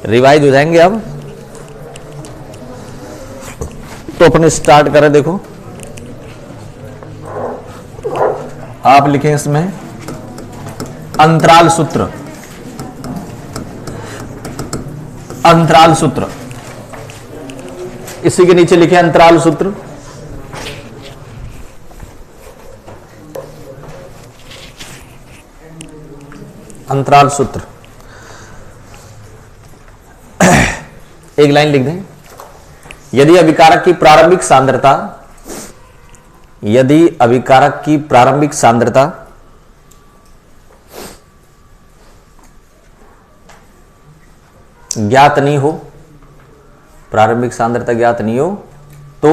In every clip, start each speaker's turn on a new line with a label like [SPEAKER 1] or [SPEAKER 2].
[SPEAKER 1] Revise हो जाएंगे अब। तो अपने स्टार्ट करें। देखो आप लिखें इसमें अंतराल सूत्र। अंतराल सूत्र इसी के नीचे लिखे अंतराल सूत्र। अंतराल सूत्र एक लाइन लिख दें। यदि अभिकारक की प्रारंभिक सांद्रता, यदि अभिकारक की प्रारंभिक सांद्रता ज्ञात नहीं हो, प्रारंभिक सांद्रता ज्ञात नहीं हो तो,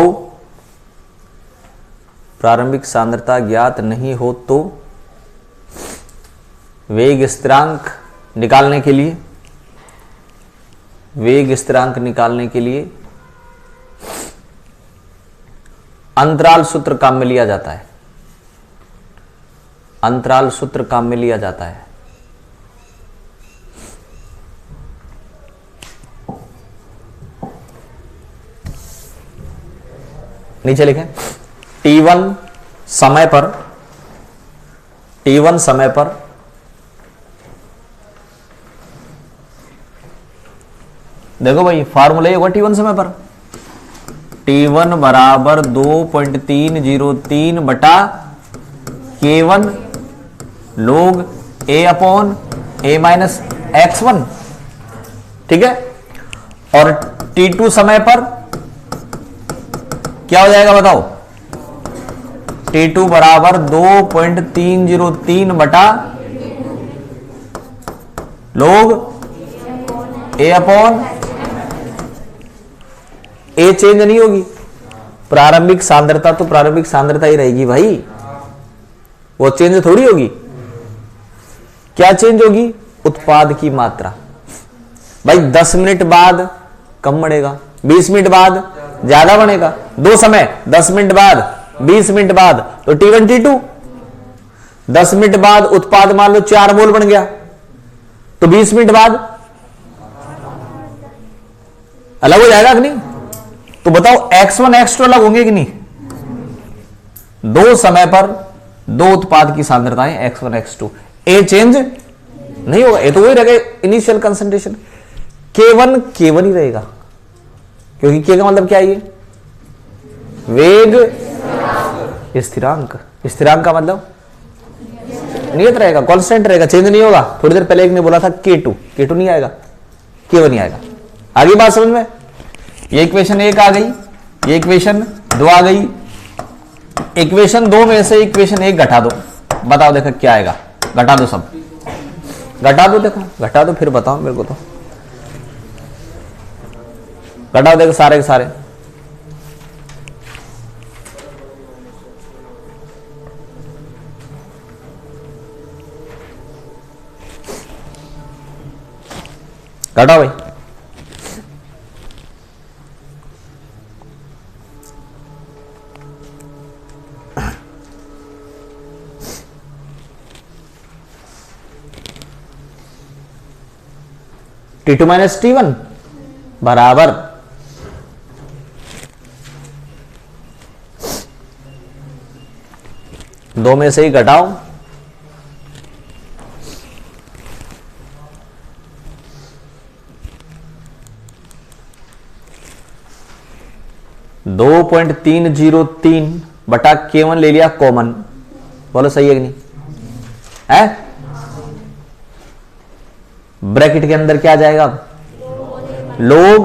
[SPEAKER 1] प्रारंभिक सांद्रता ज्ञात नहीं हो तो वेग स्थिरांक निकालने के लिए, वेग स्थिरांक निकालने के लिए अंतराल सूत्र काम में लिया जाता है। अंतराल सूत्र काम में लिया जाता है। नीचे लिखें T1 समय पर, T1 समय पर देखो भाई फार्मूला होगा T1 समय पर, T1 बराबर 2.303 बटा K1 log A upon A minus X1। ठीक है। और T2 समय पर क्या हो जाएगा बताओ? T2 बराबर 2.303 बटा log A upon A change नहीं होगी। प्रारंभिक सांद्रता तो प्रारंभिक सांद्रता ही रहेगी भाई, वो चेंज थोड़ी होगी। क्या चेंज होगी? उत्पाद की मात्रा। भाई 10 मिनट बाद कम बढ़ेगा, 20 मिनट बाद ज्यादा बढ़ेगा। दो समय 10 मिनट बाद 20 मिनट बाद, तो T1 T2 10 मिनट बाद उत्पाद मान लो 4 मोल बन गया, तो 20 मिनट बाद अलग हो जाएगा कि नहीं? तो बताओ X1 X2 अलग होंगे कि नहीं? दो समय पर दो उत्पाद की सांद्रताएं X1 X2, ए चेंज नहीं होगा, ये तो वही रहेगा इनिशियल कंसंट्रेशन। K1 K1 ही रहेगा, क्योंकि K का मतलब क्या है? ये वेग स्थिरांक। स्थिरांक का मतलब नियत रहेगा, कांस्टेंट रहेगा, चेंज नहीं होगा। थोड़ी देर पहले एक ने बोला था K2, K2 नहीं आएगा, K1 ही आएगा। आगे बात समझ में? ये इक्वेशन 1 आ गई, ये इक्वेशन 2 आ गई। इक्वेशन 2 में से इक्वेशन 1 घटा दो, बताओ देखो क्या आएगा। घटा दो, सब घटा दो, देखो घटा दो, फिर बताओ मेरे को। तो घटाओ, देखो सारे के सारे। घटाओ भाई। T2 माइनस T1 बराबर दो में से ही घटाओ, दो 2.303 बटा K1 ले लिया कॉमन। बोलो सही है कि नहीं है? ब्रैकेट के अंदर क्या आ जाएगा? log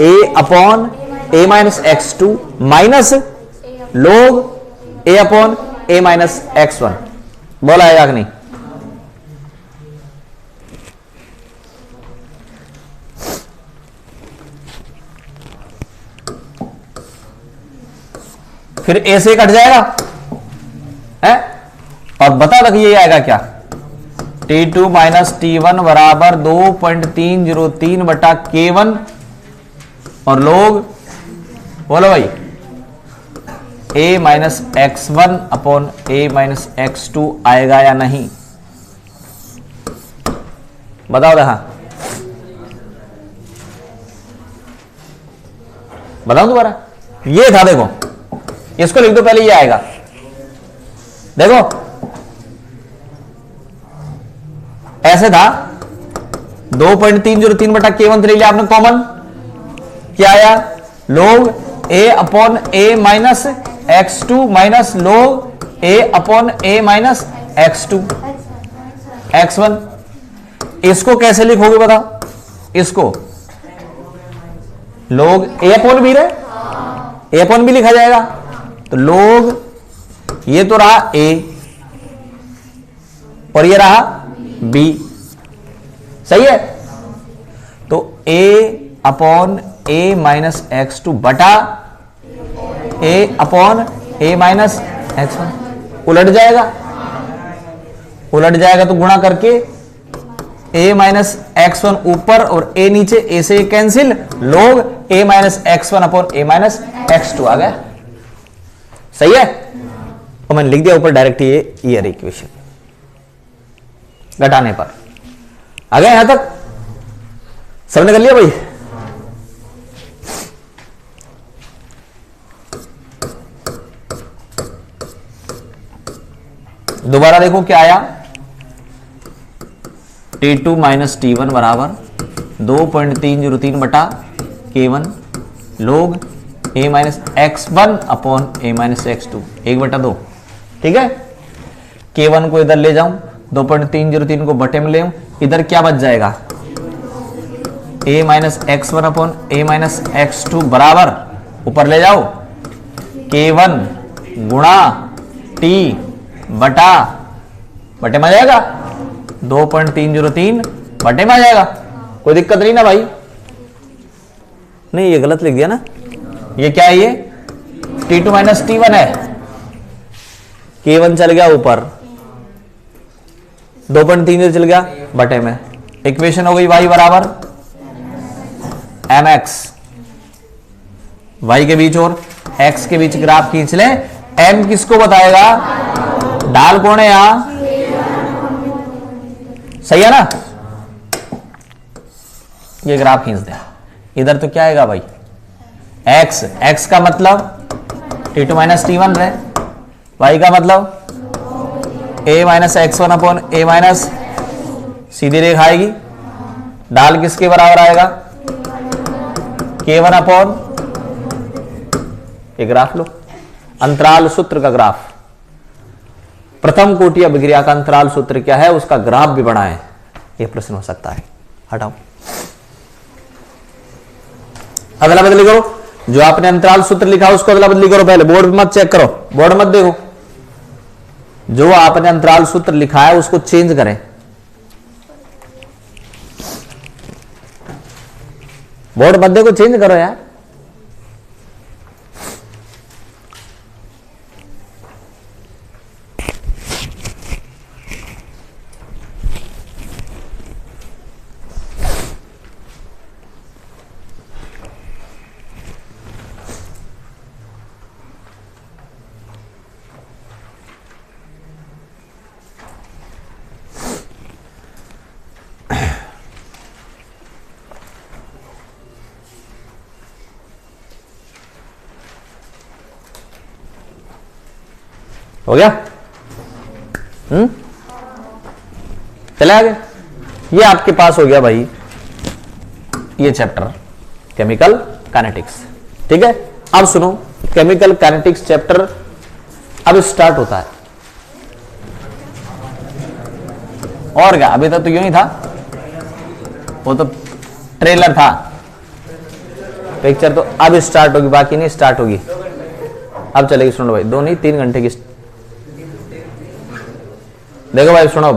[SPEAKER 1] A upon A minus X2 minus log A upon A minus X1। बोला आएगा कि नहीं? फिर A से कट जाएगा है, और बता दो ये आएगा क्या? T2 माइनस T1 बराबर 2.303 बटा K1 और लोग बोलो भाई A minus X1 upon A minus X2 आएगा या नहीं? बताओ देखा बताऊं दोबारा, ये था, देखो इसको लिख दो पहले, ये आएगा, देखो ऐसे था 2.303 बटा K1 ले लिया आपने कॉमन, क्या आया log a upon a minus x2 minus log a upon a minus x2 x1। इसको कैसे लिखोगे बताओ, इसको log a अपॉन b रहे, a अपॉन b लिखा जाएगा, तो log ये तो रहा a और ये रहा b, सही है, तो a upon a minus x2 बटा a upon a minus x1, उलट जाएगा, उलट जाएगा तो गुणा करके a माइनस x1 ऊपर और a नीचे, a से cancel, log a minus x1 upon a minus x2 आ गया, सही है। और मैंने लिख दिया ऊपर डायरेक्ट ये ईयर इक्वेशन घटाने पर आ गया, यहां तक सबने कर लिया भाई। दोबारा देखो क्या आया, T2 माइनस T1 बराबर 2.303 बटा K1 log a minus x1 upon a minus x2 1/2, ठीक है। K1 को इधर ले जाऊं, 2.303 को बटे में ले, इधर क्या बच जाएगा, a minus x1 upon a minus x2 बराबर, ऊपर ले जाओ K1 गुणा T बटा, बटे में आ जाएगा 2.303 बटे में आ जाएगा, कोई दिक्कत नहीं ना भाई, नहीं ये गलत लिख दिया ना, ये क्या है, ये T2 माइनस T1 है, K1 चल गया ऊपर, 2.3 चल गया बटे में, इक्वेशन हो गई y बराबर mx, y के बीच और x के बीच ग्राफ खींच ले, m किसको बताएगा, डाल कौन है यहां, सही है ना, ये ग्राफ खींच दे, इधर तो क्या आएगा भाई x, x का मतलब T2 माइनस T1 रहे, y का मतलब a minus x1 upon a minus, सीधी रेखा आएगी, डाल किसके बराबर आएगा, K1 अपॉन, ये ग्राफ लो, अंतराल सूत्र का ग्राफ, प्रथम कोटि अभिक्रिया का अंतराल सूत्र क्या है, उसका ग्राफ भी बना है, यह प्रश्न हो सकता है, हटाओ, अदला बदली करो, जो आपने अंतराल सूत्र लिखा उसको अदला बदली करो, पहले बोर्ड मत चेक करो, बोर्ड मत देखो, जो आपने अंतराल सूत्र लिखा है उसको चेंज करें, बोर्ड मत देखो, चेंज करो यार, हो गया, चले आगे, ये आपके पास हो गया भाई ये चैप्टर केमिकल काइनेटिक्स, ठीक है। अब सुनो, केमिकल काइनेटिक्स चैप्टर अब स्टार्ट होता है, और क्या, अभी तक तो यूं ही था, वो तो ट्रेलर था, पिक्चर तो अब स्टार्ट होगी, बाकी नहीं स्टार्ट होगी, अब चलेगी, सुनो भाई, 2 नहीं 3 घंटे की, देखो भाई सुनो,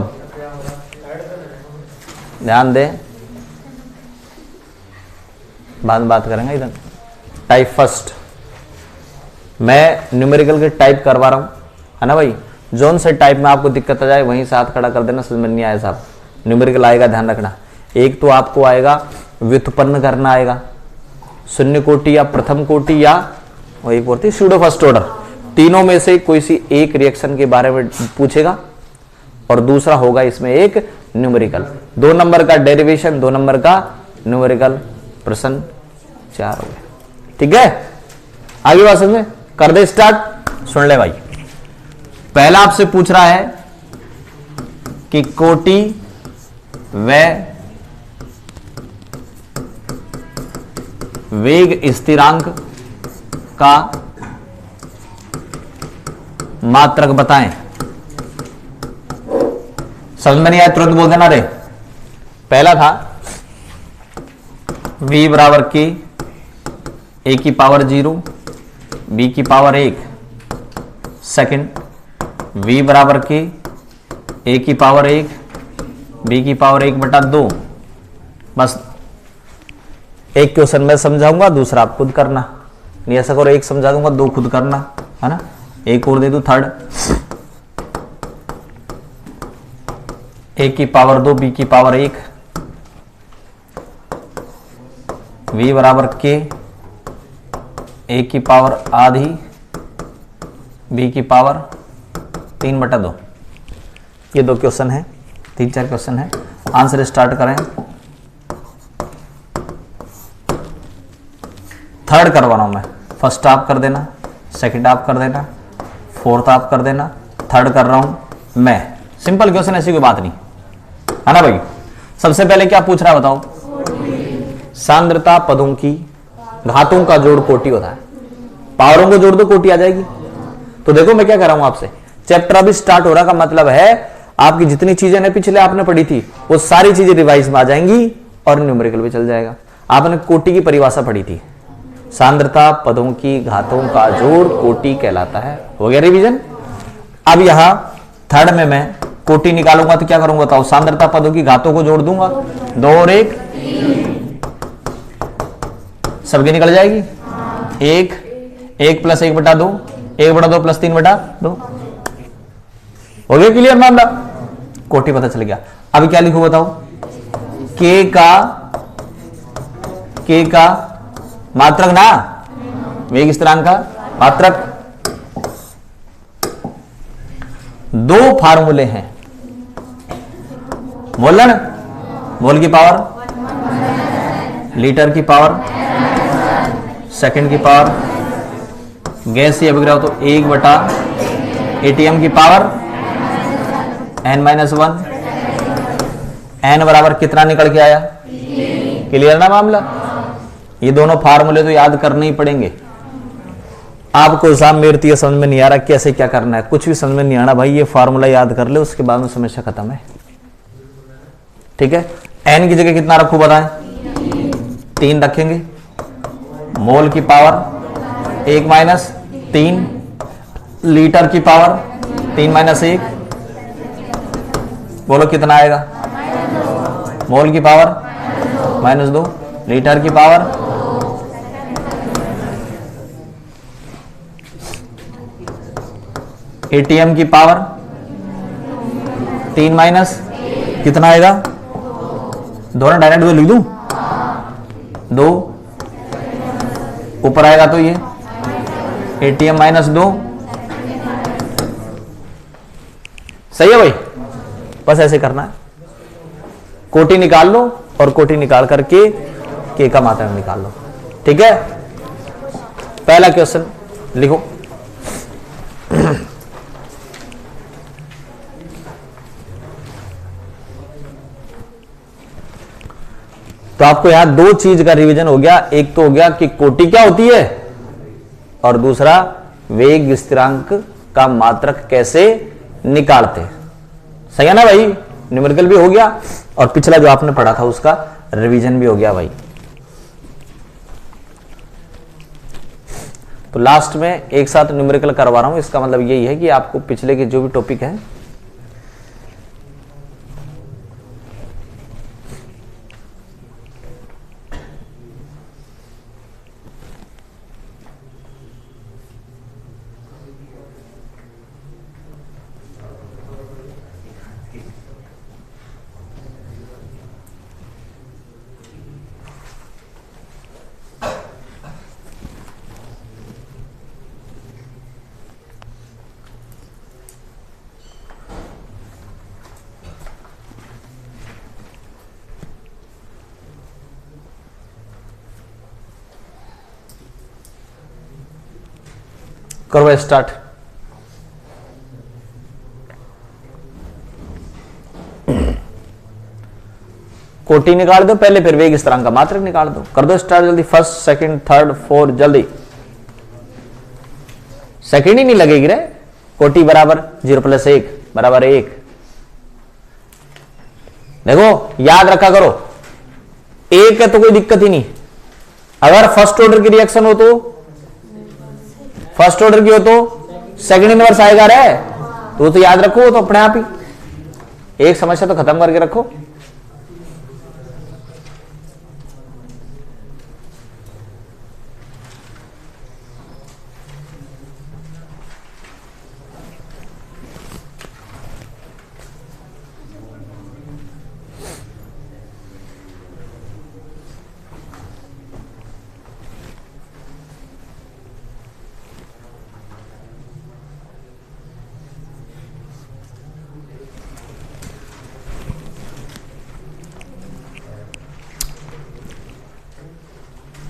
[SPEAKER 1] ध्यान दे, बाद में बात करेंगे, इधर टाइप फर्स्ट, मैं न्यूमेरिकल के टाइप करवा रहा हूं, है ना भाई, जोन से टाइप में आपको दिक्कत आ जाए वहीं से हाथ खड़ा कर देना, समझ में नहीं आया साहब, न्यूमेरिकल आएगा ध्यान रखना, एक तो आपको आएगा व्युत्पन्न करना आएगा, शून्य कोटि या प्रथम कोटि या वही होती सूडो फर्स्ट ऑर्डर, तीनों में से कोई सी एक रिएक्शन के बारे में पूछेगा, और दूसरा होगा इसमें एक न्यूमेरिकल, 2 नंबर का डेरिवेशन, 2 नंबर का न्यूमेरिकल, प्रश्न 4 हो गए, ठीक है, आगे बात समझ में, कर दे स्टार्ट। सुन ले भाई, पहला आपसे पूछ रहा है कि कोटि व वेग स्थिरांक का मात्रक बताएं। समझ में नहीं आया तुरंत बोल देना रे। पहला था v बराबर के a की पावर 0 b की पावर 1, सेकंड v बराबर के a की पावर 1 b की पावर 1/2। बस एक क्वेश्चन मैं समझाऊंगा, दूसरा आप खुद करना, नहीं ऐसा करो एक समझा दूंगा दो खुद करना, है ना। एक और दे दो थर्ड, a की पावर 2 b की पावर 1, v बराबर के a की पावर आधी b की पावर 3/2। ये दो क्वेश्चन है, 3-4 क्वेश्चन है। आंसर स्टार्ट करें। थर्ड करवा रहा हूं मैं, फर्स्ट आप कर देना, सेकंड आप कर देना, फोर्थ आप कर देना, थर्ड कर रहा हूं मैं। सिंपल क्वेश्चन, ऐसी कोई बात नहीं है ना भाई। सबसे पहले क्या पूछ रहा है बताओ, सांद्रता पदों की घातों का जोड़ कोटि होता है। पावरों को जोड़ दो कोटि आ जाएगी। तो देखो मैं क्या कर रहा हूं आपसे, चैप्टर अभी स्टार्ट हो रहा का मतलब है आपकी जितनी चीजें ने पिछले आपने पढ़ी थी वो सारी चीजें रिवाइज में आ जाएंगी और न्यूमेरिकल भी चल जाएगा। आपने कोटि की परिभाषा पढ़ी थी, सांद्रता पदों की घातों का जोड़ कोटि कहलाता है। हो गया रिवीजन। अब यहां थर्ड में मैं कोटि निकालूंगा तो क्या करूंगा बताओ, सांद्रता पदों की घातों को जोड़ दूंगा, 2 और 1 सबकी निकल जाएगी। 1 प्लस 1/2, 1/2 प्लस 3/2। हो गया क्लियर मामला, कोटि पता चल गया। अब क्या लिखूं बताओ, के का मात्रक ना, वेग स्थिरांक का मात्रक। दो फार्मूले हैं, मोलन, मोल की पावर, लीटर की पावर, सेकंड की पावर, गैसीय अभिग्रह तो 1 एटीएम की पावर n-1। n बराबर कितना निकल के आया, क्लियर ना मामला। ये दोनों फार्मूले तो याद करने ही पड़ेंगे। आपको एग्जाम में ये समझ में नहीं आ रहा कैसे क्या करना है, कुछ भी समझ में नहीं आना भाई, ये फार्मूला याद कर ले, उसके बाद में समस्या खत्म है। ठीक है, n की जगह कितना रखूं बताएं, 3 रखेंगे। मोल की पावर 1-3, लीटर की पावर 3-1, बोलो कितना आएगा, मोल की पावर -2, लीटर की पावर एटीएम की पावर 3- कितना आएगा, दोनों डायरेक्ट 2 लिख दूं, 2 ऊपर आएगा तो ये एटीएम -2। सही है भाई, बस ऐसे करना है। कोटि निकाल लो और कोटि निकाल करके के का मात्रक निकाल लो। ठीक है, पहला क्वेश्चन लिखो। तो आपको यहां 2 चीज का रिवीजन हो गया। एक तो हो गया कि कोटि क्या होती है और दूसरा वेग स्थिरांक का मात्रक कैसे निकालते। सही है ना भाई, न्यूमेरिकल भी हो गया और पिछला जो आपने पढ़ा था उसका रिवीजन भी हो गया भाई। तो लास्ट में एक साथ न्यूमेरिकल करवा रहा हूं, इसका मतलब यही है कि आपको पिछले के जो भी टॉपिक है करो स्टार्ट। कोटि निकाल दो पहले, फिर वेग स्थिरांक का मात्रक निकाल दो। कर दो स्टार्ट जल्दी, फर्स्ट सेकंड थर्ड फोर्थ, जल्दी। सेकंड ही नहीं लगेगी रे। कोटि बराबर 0 + 1 बराबर 1। देखो याद रखा करो, 1 है तो कोई दिक्कत ही नहीं। अगर फर्स्ट ऑर्डर की रिएक्शन हो तो, फर्स्ट ऑर्डर की हो तो सेकंड इनवर्स आएगा रे। तो याद रखो, तो अपने आप ही एक समस्या तो खत्म करके रखो।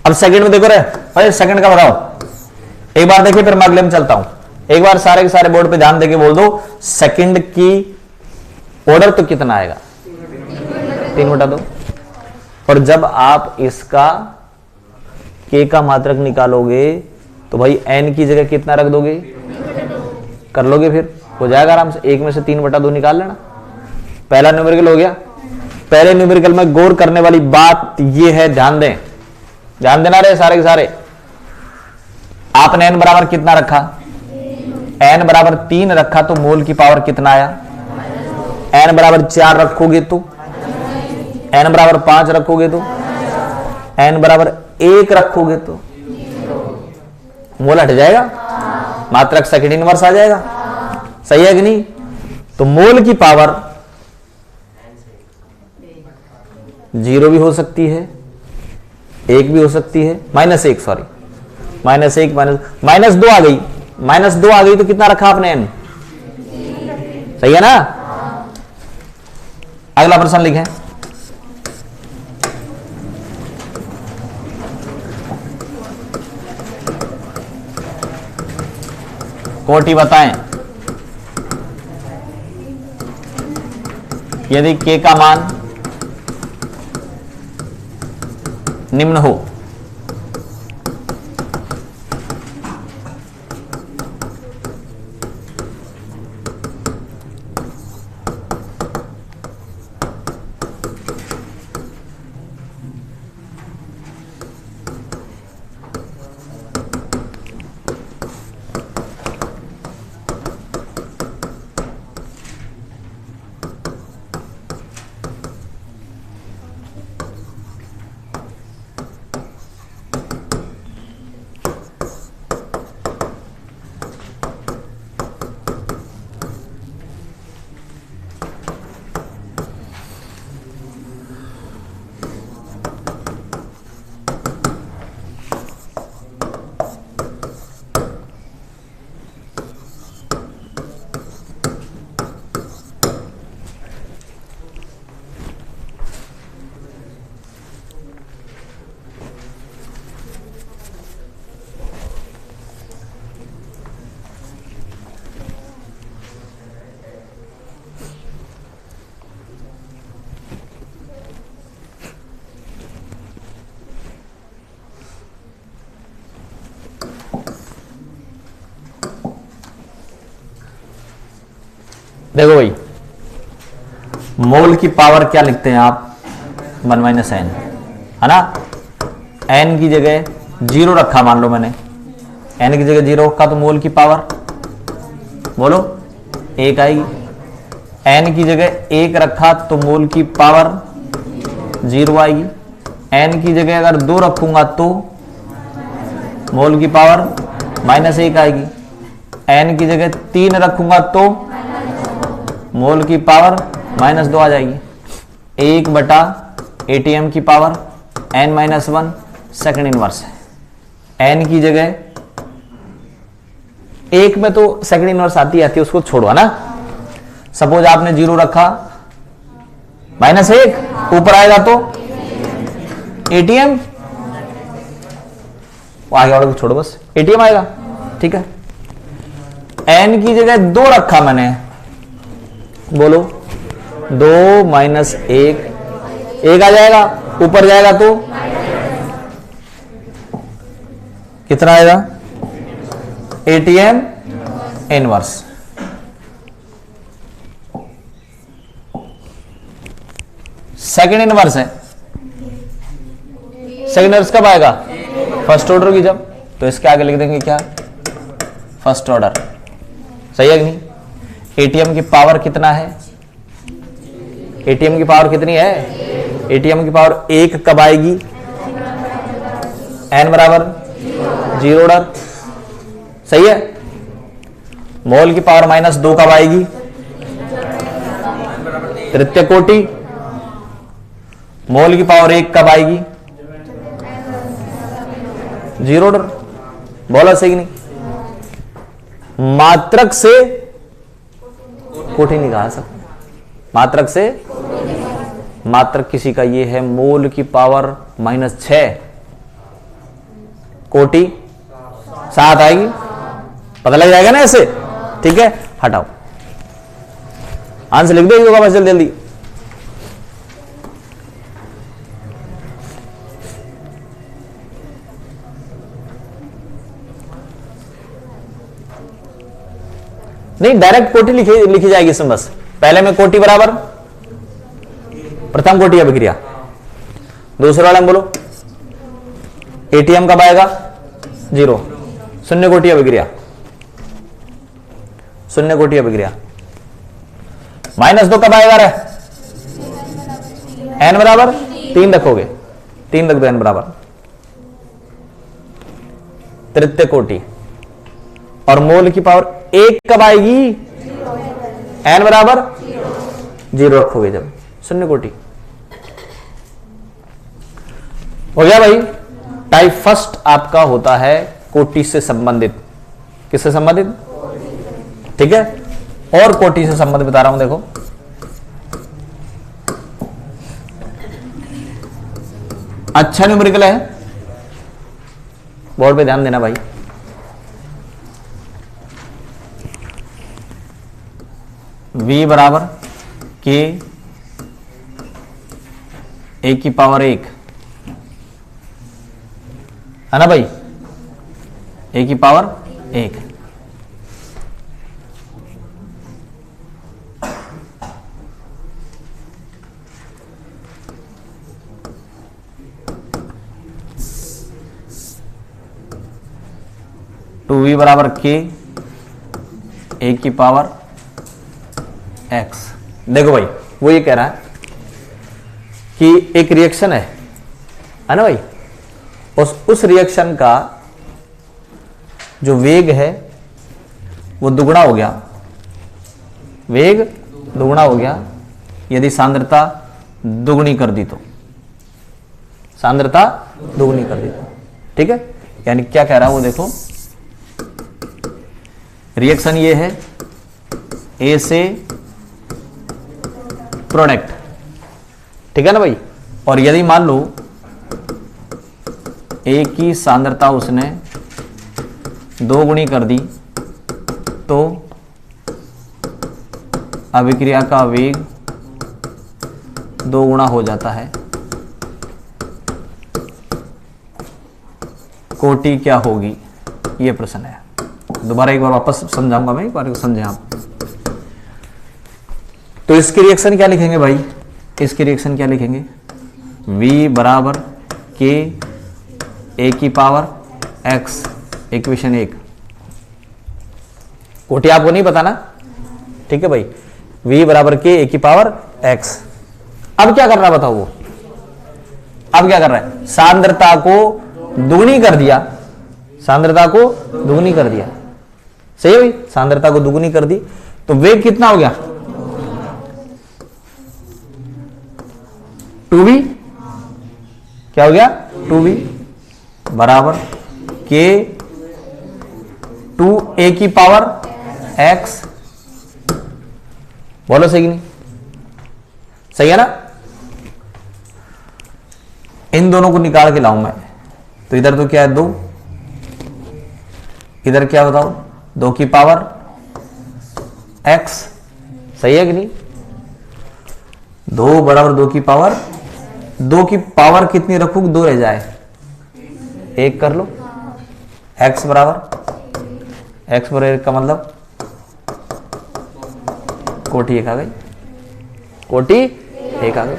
[SPEAKER 1] अब सेकंड में देखो रे भाई, सेकंड का बताओ एक बार देखिए, फिर मैं अगले में चलता हूं। एक बार सारे के सारे बोर्ड पे ध्यान देके बोल दो, सेकंड की ऑर्डर तो कितना आएगा? 3/2। और जब आप इसका k का मात्रक निकालोगे तो भाई n की जगह कितना रख दोगे? कर लोगे, फिर हो जाएगा आराम से। 1 में से 3/2 निकाल लेना। पहला न्यूमेरिकल हो गया। पहले न्यूमेरिकल में गौर करने वाली बात यह है, ध्यान दें, ध्यान देना रहे सारे के सारे। आपने n बराबर कितना रखा? n बराबर 3 रखा तो मोल की पावर कितना आया? n बराबर 4 रखोगे तो, n बराबर 5 रखोगे तो, n बराबर 1 रखोगे तो मोल हट जाएगा, मात्रक सेकंड इनवर्स आ जाएगा। सही है कि नहीं? तो मोल की पावर 0 भी हो सकती है, 1 भी हो सकती है, -1 सॉरी, -1 -2 आ गई, -2 आ गई तो कितना रखा आपने n? सही है ना? अगला प्रश्न लिखें। कोटि बताएं, यदि k का मान निम्न हो, देखो भाई, मोल की पावर क्या लिखते हैं आप? 1 - n, है ना? n की जगह 0 रखा, मान लो मैंने n की जगह 0 रखा तो मोल की पावर बोलो 1 आएगी। n की जगह 1 रखा तो मोल की पावर 0 आएगी। n की जगह अगर 2 रखूंगा तो मोल की पावर -1 आएगी। n की जगह 3 रखूंगा तो मोल की पावर -2 आ जाएगी। 1/ATM की पावर n-1 सेकंड इनवर्स है। n की जगह 1 में तो सेकंड इनवर्स आती है, उसको छोड़ो, है ना? सपोज आपने 0 रखा, -1 ऊपर आएगा तो ATM, आगे वाले को छोड़ो, बस ATM आएगा। ठीक है, n की जगह 2 रखा मैंने, बोलो 2 माइनस 1 आ जाएगा, ऊपर जाएगा तो कितना आएगा, ATM इनवर्स। सेकंड इनवर्स है, सेकंड इनवर्स कब आएगा, फर्स्ट ऑर्डर की जब, तो इसके आगे लिख देंगे क्या, फर्स्ट ऑर्डर। सही है कि नहीं? एटीएम की पावर कितना है, एटीएम की पावर कितनी है, एटीएम की पावर 1 कब आएगी, n बराबर 0 ऑर्डर। सही है? मोल की पावर -2 कब आएगी, तृतीय कोटि। मोल की पावर 1 कब आएगी, 0 ऑर्डर। बोला सही कि नहीं? मात्रक से कोटि निकाल सकते, मात्रक से, मात्रक किसी का ये है मोल की पावर -6, कोटि 7 आएगी। पता लग जाएगा ना ऐसे? ठीक है, हटाओ, आंसर लिख दो बस जल्दी जल्दी। नहीं, डायरेक्ट कोटि लिखी जाएगी इसमें, बस पहले में कोटि बराबर प्रथम कोटि अभिक्रिया, दूसरे वाले में बोलो एटीएम कब आएगा, 0, शून्य कोटि अभिक्रिया, शून्य कोटि अभिक्रिया। -2 कब आएगा रे, n बराबर 3 रखोगे, 3 रख दो, n बराबर तृतीय कोटि। और मोल की पावर 1 कब आएगी, n बराबर 0 रखोगे जब, शून्य कोटि। हो गया भाई। टाइप फर्स्ट आपका होता है कोटि से संबंधित, किससे संबंधित, ठीक है। और कोटि से संबंधित बता रहा हूं, देखो अच्छा न्यूमेरिकल है, बोर्ड पे ध्यान देना भाई। v बराबर k a की पावर 1 है ना भाई, a की पावर 1। टू v बराबर k a की पावर x। देखो भाई, वो ये कह रहा है कि एक रिएक्शन है ना भाई, उस रिएक्शन का जो वेग है वो दुगुना हो गया, वेग दुगुना हो गया यदि सांद्रता दुगुनी कर दी तो, सांद्रता दुगुनी कर दी तो, ठीक है। यानी क्या कह रहा है वो देखो, रिएक्शन ये है ए से प्रोडक्ट, ठीक है ना भाई। और यदि मान लो ए की सांद्रता उसने 2 गुणी कर दी तो अभिक्रिया का वेग 2 गुना हो जाता है, कोटि क्या होगी, ये प्रश्न है। दोबारा एक बार वापस समझाऊंगा मैं, एक बार समझें आप। तो इसकी रिएक्शन क्या लिखेंगे भाई, इसकी रिएक्शन क्या लिखेंगे, v बराबर k a की पावर x, इक्वेशन 1। कोटि आपको नहीं पता ना, ठीक है भाई। v बराबर k a की पावर x। अब क्या कर रहा है बताओ वो, अब क्या कर रहा है, सांद्रता को दुगनी कर दिया, सांद्रता को दुगनी कर दिया, सही है भाई, सांद्रता को दुगनी कर दी तो वेग कितना हो गया, 2v, क्या हो गया, 2v बराबर k 2a की पावर x। बोलो सही नहीं, सही है ना। इन दोनों को निकाल के लाऊं मैं, तो इधर तो क्या है 2, इधर क्या बताओ 2 की पावर एक्स, सही है कि नहीं? 2 बराबर 2 की पावर, 2 की पावर कितनी रखूं 2 रह जाए, 1 कर लो। एक्स बराबर 1 का मतलब कोटि 1 आ गई, कोटि 1 आ गई।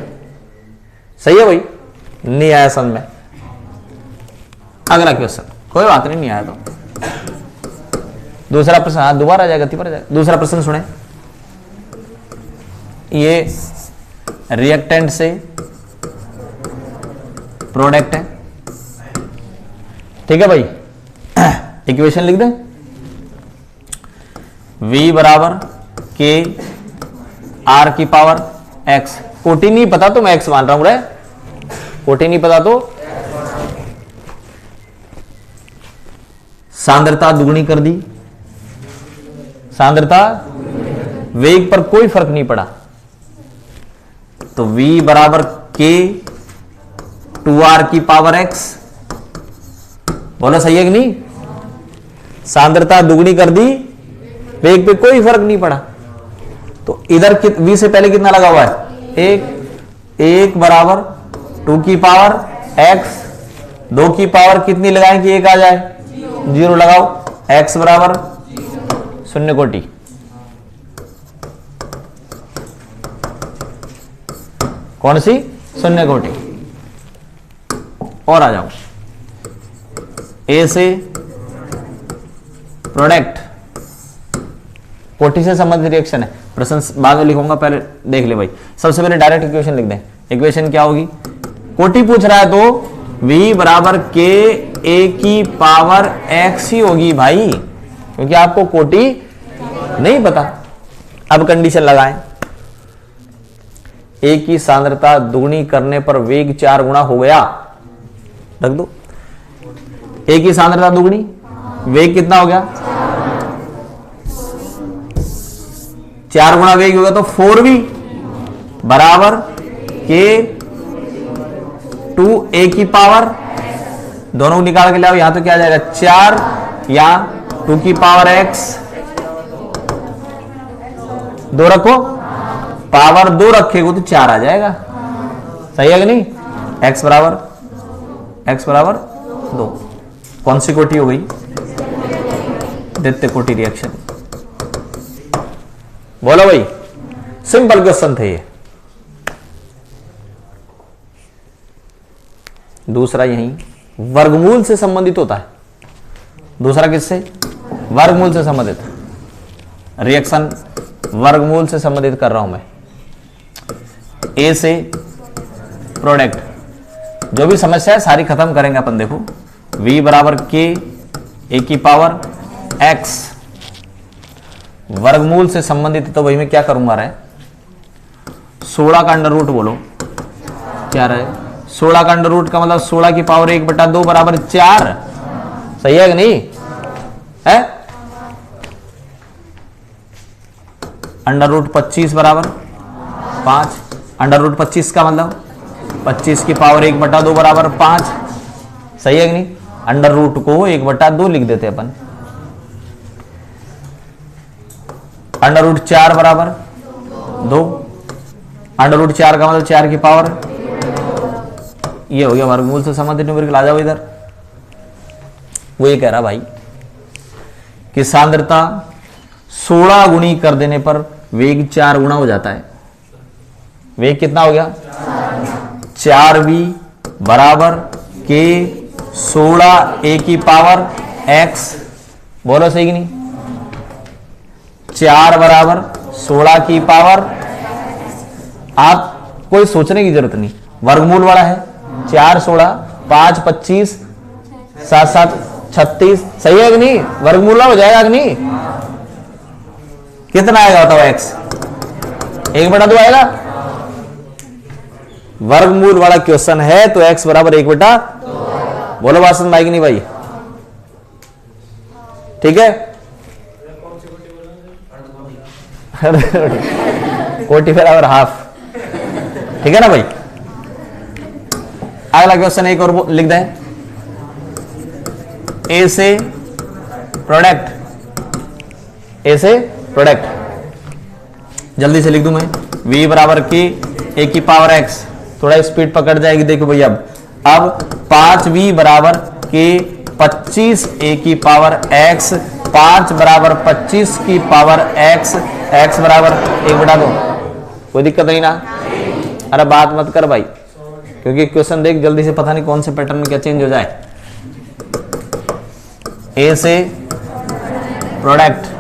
[SPEAKER 1] सही है भाई? नहीं आया समझ में? अगला क्वेश्चन, कोई बात नहीं आया तो दूसरा प्रश्न, हाँ दोबारा आ जाएगा, गति पर आ जाएगा। दूसरा प्रश्न सुने, ये रिएक्टेंट से प्रोडक्ट है, ठीक है भाई? इक्वेशन लिख दें, V बराबर के आर की पावर एक्स। कोटि नहीं पता तो मैं एक्स मान रहा हूं रे, कोटि नहीं पता तो सांद्रता दुगनी कर दी, सांद्रता वेग पर कोई फर्क नहीं पड़ा, तो V बराबर के 2r की पावर x। बोलो सही है कि नहीं? सांद्रता दुगनी कर दी, वेग पे कोई फर्क नहीं पड़ा, तो इधर V से पहले कितना लगा हुआ है? 1 बराबर 2 की पावर x, 2 की पावर कितनी लगाएं कि 1 आ जाए? 0 लगाओ, x बराबर 0 कोटि। कौन सी? 0 कोटि। और आ जाओ, A से प्रोडक्ट, कोटि से संबंधित रिएक्शन है, प्रश्न बाद में लिखूंगा, पहले देख ले भाई। सबसे पहले डायरेक्ट इक्वेशन लिख दें। इक्वेशन क्या होगी? कोटि पूछ रहा है तो V बराबर के ए की पावर x ही होगी भाई, क्योंकि आपको कोटि नहीं पता। अब कंडीशन लगाएं, A की सांद्रता दुगनी करने पर वेग 4 गुना हो गया, रख दो। A की सांद्रता दुगनी, वेग कितना हो गया? 4 गुना वेग होगा तो 4v बराबर के 2a की पावर, दोनों को निकाल के लाओ, यहां तो क्या आ जाएगा? 4 या 2 की पावर x, 2 रखो, पावर 2 रखेगा तो 4 आ जाएगा, सही है कि नहीं? x बराबर 2। कौन सी कोटि हो गई? द्वितीय कोटि रिएक्शन। बोलो भाई, सिंपल क्वेश्चन थे ये। दूसरा यही वर्गमूल से संबंधित होता है। दूसरा किससे? वर्गमूल से संबंधित रिएक्शन, वर्गमूल से संबंधित कर रहा हूं मैं। ए से प्रोडक्ट, जो भी समस्या है सारी खत्म करेंगे अपन। देखो, V बराबर के ए की पावर x, वर्गमूल से संबंधित, तो वही मैं क्या करूंगा रे? 16 का अंडर रूट बोलो, क्या रहे? 16 का अंडर रूट का मतलब 16 की पावर 1/2 बराबर 4, सही है कि नहीं है? अंडर रूट 25 बराबर 5, अंडर रूट 25 का मतलब 25 की पावर 1/2 बराबर 5, सही है कि नहीं? अंडर रूट को 1/2 लिख देते अपन। अंडर रूट 4 बराबर 2, अंडर रूट 4 का मतलब 4 की पावर, ये हो गया वर्गमूल से संबंधित न्यूमेरिकल। आ जाओ इधर। वो ये कह रहा भाई कि सांद्रता 16 गुणी कर देने पर वेग 4 गुना हो जाता है। वेग कितना हो गया? 4v बराबर के 16 a की पावर x, बोलो सही कि नहीं? 4 बराबर 16 की पावर, आप कोई सोचने की जरूरत नहीं, वर्गमूल वाला है। 4 16 5 25 7 7 36, सही है कि नहीं? वर्गमूल हो जाएगा कि नहीं? कितना आएगा बताओ? x 1/2 आएगा। वर्गमूल वाला क्वेश्चन है तो x बराबर 1/2। बोलो बात समझ आएगी नहीं भाई? ठीक है। कोटि बराबर हाफ, ठीक है ना भाई? अगला क्वेश्चन एक और लिख दें। ए से प्रोडक्ट, ए से प्रोडक्ट, जल्दी से लिख दूं मैं, v बराबर के ए की पावर x, थोड़ा स्पीड पकड़ जाएगी। देखो भैया अब 5v बराबर के 25 ए की पावर x, 5 बराबर 25 की पावर x, x बराबर 1/2, कोई दिक्कत नहीं ना? अरे बात मत कर भाई, क्योंकि क्वेश्चन देख जल्दी से, पता नहीं कौन से पैटर्न में क्या चेंज हो जाए। ए से प्रोडक्ट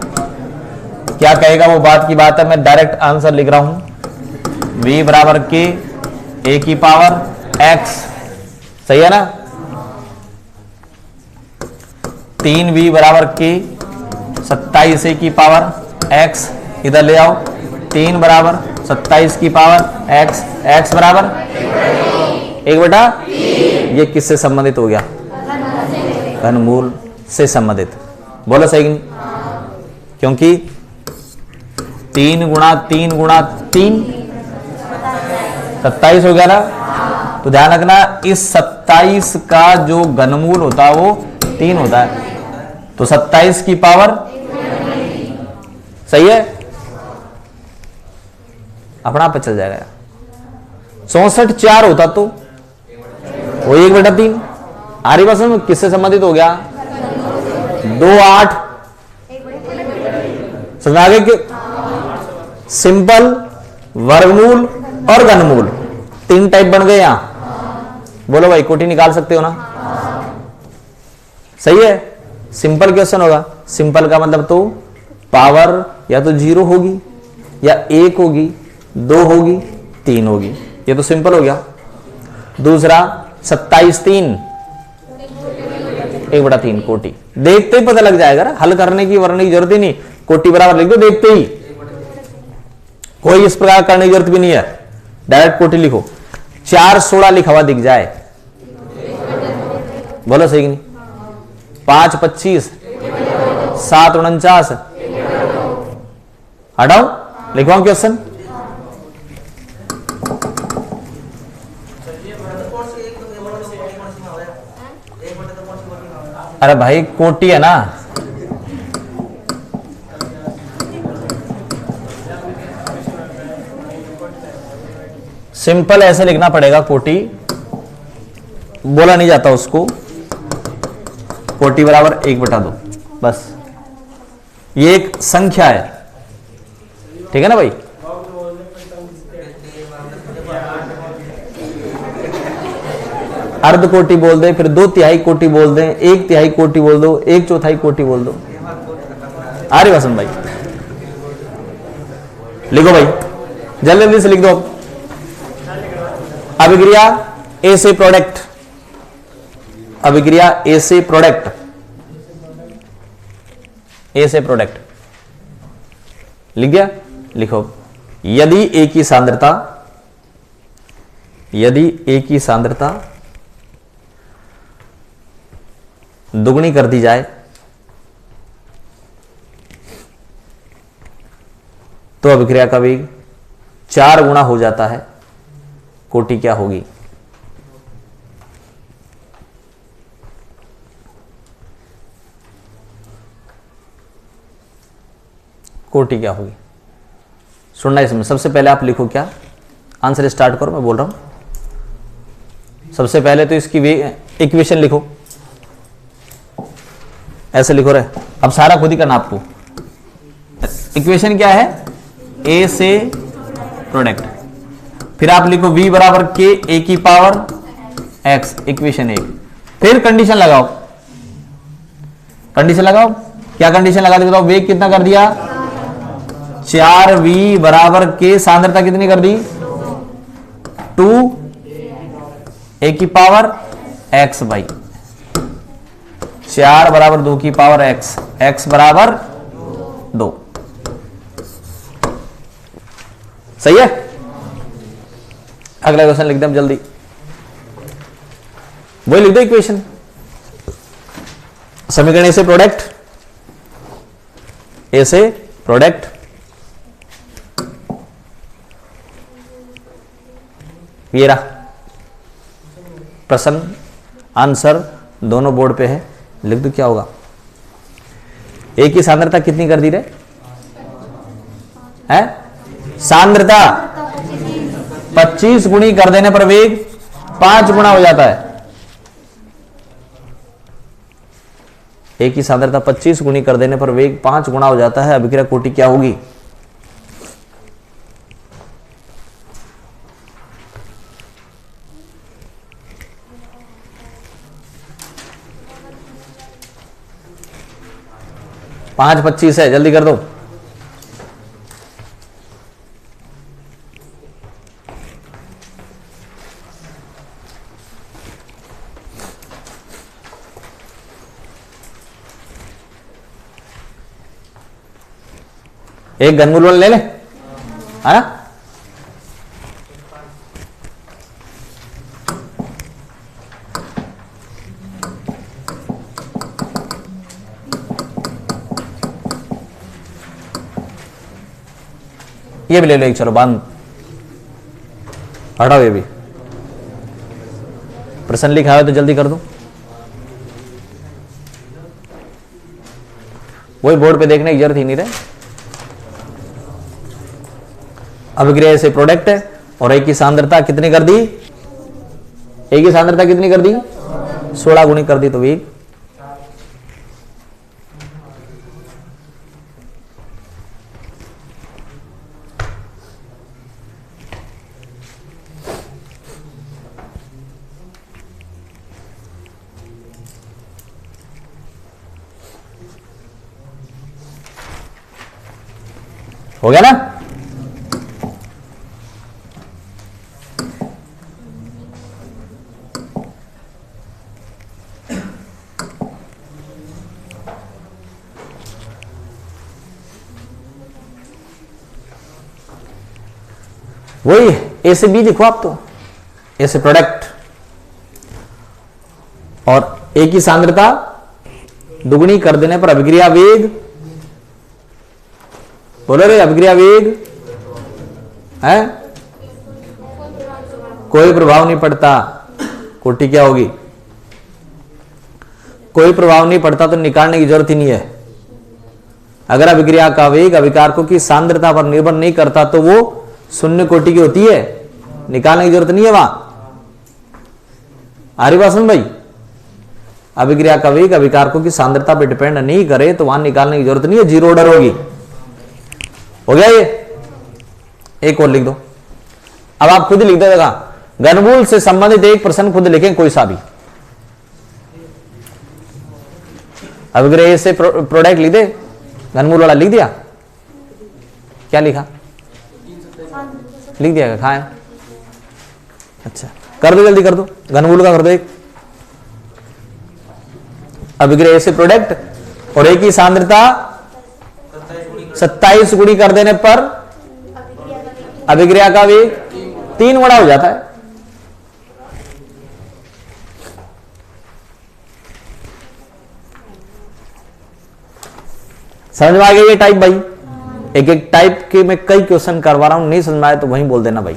[SPEAKER 1] क्या कहेगा वो बात की बात है, मैं डायरेक्ट आंसर लिख रहा हूं, v बराबर के ए की पावर x, सही है ना? 3v बराबर के 27 ए की पावर x, इधर ले आओ, 3 बराबर 27 की पावर x, x बराबर 1/, ये किससे संबंधित हो गया? घनमूल से संबंधित। बोलो सही नहीं? क्योंकि 3 गुणा 3 गुणा 3 27 हो गया ना? तो ध्यान रखना इस 27 का जो घनमूल होता है वो 3 होता है, तो 27 की पावर, सही है, अपना आप चल जाएगा। 64 4 होता तो वो 1/3, आरी बस में किससे संबंधित हो गया? 2 8, समझ आ गए कि सिंपल, वर्गमूल और घनमूल 3 टाइप बन गए यहां। बोलो भाई, कोटि निकाल सकते हो ना? सही है, सिंपल क्वेश्चन होगा। सिंपल का मतलब तो पावर या तो 0 होगी या 1 होगी, 2 होगी, 3 होगी, ये तो सिंपल हो गया। दूसरा 27 3 1/3 कोटि, देखते ही पता लग जाएगा ना, हल करने की वरने की जरूरत ही नहीं, कोटि बराबर लिख दो देखते ही, कोई इस प्रकार करने की जरूरत भी नहीं है, डायरेक्ट कोटि लिखो। 4 16 लिखा हुआ दिख जाए, बोलो सही नहीं? 5 25 7 49, हटाओ, लिखवाऊं क्वेश्चन? अरे भाई कोटि है ना, सिंपल ऐसे लिखना पड़ेगा, कोटि बोला नहीं जाता उसको, कोटि बराबर 1/2, बस ये एक संख्या है, ठीक है ना भाई? अर्ध कोटि बोल दे, फिर 2/3 कोटि बोल दे, 1/3 कोटि बोल दो, 1/4 कोटि बोल दो। आ रही वसंत भाई? लिखो भाई, जल्दी जल्दी से लिख दो। अभिक्रिया ए से प्रोडक्ट, अभिक्रिया ए से प्रोडक्ट, ए से प्रोडक्ट लिख गया? लिखो, यदि ए की सांद्रता, यदि ए की सांद्रता दुगनी कर दी जाए तो अभिक्रिया का वेग 4 गुना हो जाता है, कोटि क्या होगी? कोटि क्या होगी? सुनना इसमें, सबसे पहले आप लिखो, क्या आंसर स्टार्ट करो, मैं बोल रहा हूं। सबसे पहले तो इसकी इक्वेशन लिखो, ऐसे लिखो रे, अब सारा खुद ही करना आपको। इक्वेशन क्या है? ए से प्रोडक्ट, फिर आप लिखो v बराबर के ए की पावर x, इक्वेशन 1, फिर कंडीशन लगाओ, कंडीशन लगाओ, क्या कंडीशन लगा दी बताओ? वेग कितना कर दिया? 4v बराबर के सांद्रता कितनी कर दी? 2 ए की पावर x बाई 4 बराबर 2 की पावर x, x बराबर 2, सही है? अगला क्वेश्चन लिख दे जल्दी, वही लिख दो इक्वेशन, समीकरण ए से प्रोडक्ट, ए से प्रोडक्ट, ये रहा प्रश्न, आंसर दोनों बोर्ड पे है, लिख दो क्या होगा? ए की सांद्रता कितनी कर दी रे? है सांद्रता 25 गुणी कर देने पर वेग 5 गुना हो जाता है। एक की सांद्रता 25 गुणी कर देने पर वेग 5 गुना हो जाता है। अभिक्रिया कोटि क्या होगी? पांच 25 है, जल्दी कर दो। एक घनमूल वाला ले ले, है ना? ये भी ले लो एक, चलो बांध हटाओ। ये भी प्रश्न लिखा है तो जल्दी कर दो। वही बोर्ड पे देखने की जरूरत ही नहीं रहे। अभिक्रिया से प्रोडक्ट है और एक की सांद्रता कितनी कर दी? एक की सांद्रता कितनी कर दी? 16 गुणी कर दी तो वेग हो गया ना? वही ए से बी लिखो आप, तो ए से प्रोडक्ट और ए की सांद्रता दुगुनी कर देने पर अभिक्रिया वेग, बोलो रे, अभिक्रिया वेग है, कोई प्रभाव नहीं पड़ता। कोटि क्या होगी? कोई प्रभाव नहीं पड़ता तो निकालने की जरूरत ही नहीं है। अगर अभिक्रिया का वेग अभिकारकों की सांद्रता पर निर्भर नहीं करता तो वो शून्य कोटि की होती है, निकालने की जरूरत नहीं है वहां। आ रही बात सुन भाई? अभिक्रिया का वेग अभिकारकों की सांद्रता पर डिपेंड नहीं करे तो वहां निकालने की जरूरत नहीं है, जीरो ऑर्डर होगी। हो गया ये? एक और लिख दो। अब आप खुद लिख देगा, घनमूल से संबंधित एक प्रश्न खुद लिखें, कोई सा भी। अभिक्रिया से प्रोडक्ट लिख दे, घनमूल वाला लिख दिया, क्या लिखा? लिख दिया, कहां है? अच्छा कर दो, जल्दी कर दो, घनमूल का कर दो एक। अभिक्रिया से प्रोडक्ट और एक की सांद्रता 27 गुणी कर देने पर अभिक्रिया का वेग 3 गुना हो जाता है। समझ में आ गया ये टाइप भाई? एक एक टाइप के मैं कई क्वेश्चन करवा रहा हूं, नहीं समझ में आए तो वहीं बोल देना भाई।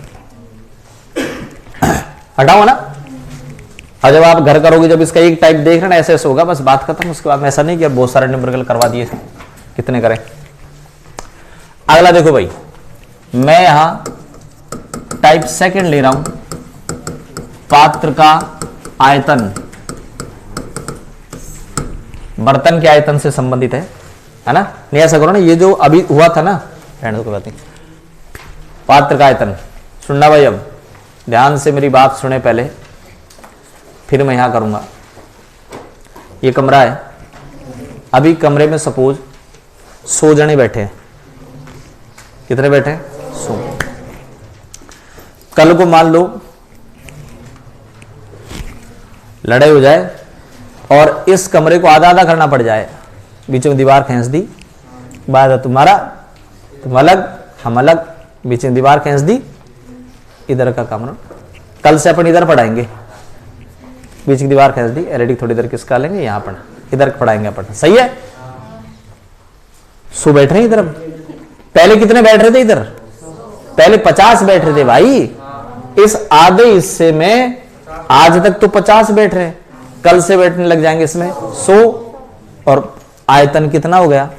[SPEAKER 1] हटाओ ना। और जब आप घर करोगे, जब इसका एक टाइप देख रहे ना, ऐसे ऐसे होगा, बस बात खत्म। उसके बाद में ऐसा नहीं कि बहुत सारे न्यूमेरिकल करवा दिए, कितने करें। अगला देखो भाई, मैं यहां टाइप सेकंड ले रहा हूं, पात्र का आयतन बर्तन के आयतन से संबंधित है ना? नहीं ऐसा करो ना, ये जो अभी हुआ था ना, रहने दो कोई बात नहीं। पात्र का आयतन सुनना भाई, अब ध्यान से मेरी बात सुने पहले, फिर मैं यहां करूंगा। ये कमरा है, अभी कमरे में सपोज 100 जने बैठे हैं। कितने बैठे हैं? 100। कल को मान लो लड़ाई हो जाए और इस कमरे को आधा आधा करना पड़ जाए, बीच में दीवार खींच दी, बाद तुम्हारा, तुम अलग हम अलग, बीच में दीवार खींच दी, इधर का कमरा। कल से अपन इधर पढ़ाएंगे, बीच की दीवार खींच दी, एलईडी थोड़ी देर किसका लेंगे, यहां पर इधर पढ़ाएंगे अपन। सही है? सो बैठ रहे हैं इधर। पहले कितने बैठ रहे थे इधर? पहले 50 बैठ रहे थे भाई। इस आधे हिस्से में आज तक तो 50 बैठ रहे, कल से बैठने लग जाएंगे इसमें 100, और आयतन कितना हो गया?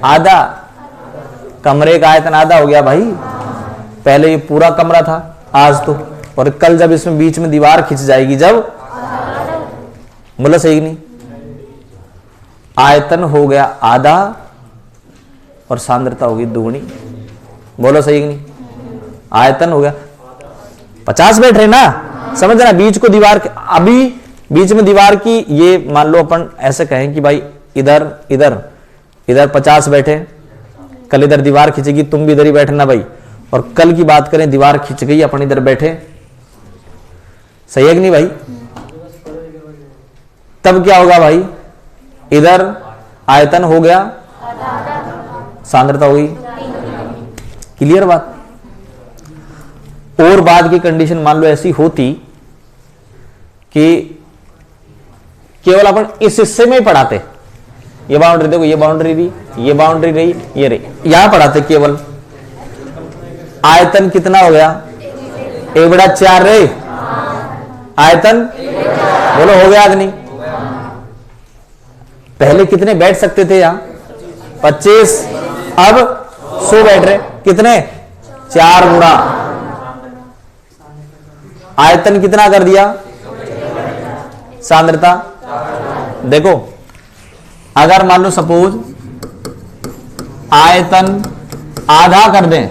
[SPEAKER 1] आधा। कमरे का आयतन आधा हो गया भाई। पहले ये पूरा कमरा था आज तो, और कल जब इसमें बीच में दीवार खिंच जाएगी जब, बोला सही नहीं? आयतन हो गया आधा और सांद्रता होगी दुगनी। बोलो सही नहीं? आयतन हो गया 50 बैठ रहे ना, समझ रहा? बीच को दीवार, अभी बीच में दीवार की, ये मान लो अपन ऐसे कहें कि भाई इधर इधर इधर 50 बैठे, कल इधर दीवार खिंचेगी, तुम भी इधर ही बैठना भाई। और कल की बात करें, दीवार खिंच गई, अपन इधर बैठे, सही है कि नहीं भाई? तब क्या होगा भाई? इधर आयतन हो गया, सांद्रता हुई। क्लियर बात? और बाद की कंडीशन मान लो ऐसी होती कि केवल अपन इस हिस्से में ही पढ़ाते, ये बाउंड्री देखो, ये बाउंड्री रही, ये बाउंड्री रही, ये रही, यहां पढ़ाते केवल। आयतन कितना हो गया? 1/4 रे। आयतन बोलो हो गया कि नहीं? पहले कितने बैठ सकते थे यहां? 25, अब 100 बैठ रहे। कितने? 4 गुना। आयतन कितना कर दिया? सांद्रता देखो, अगर मान लो सपोज आयतन आधा कर दें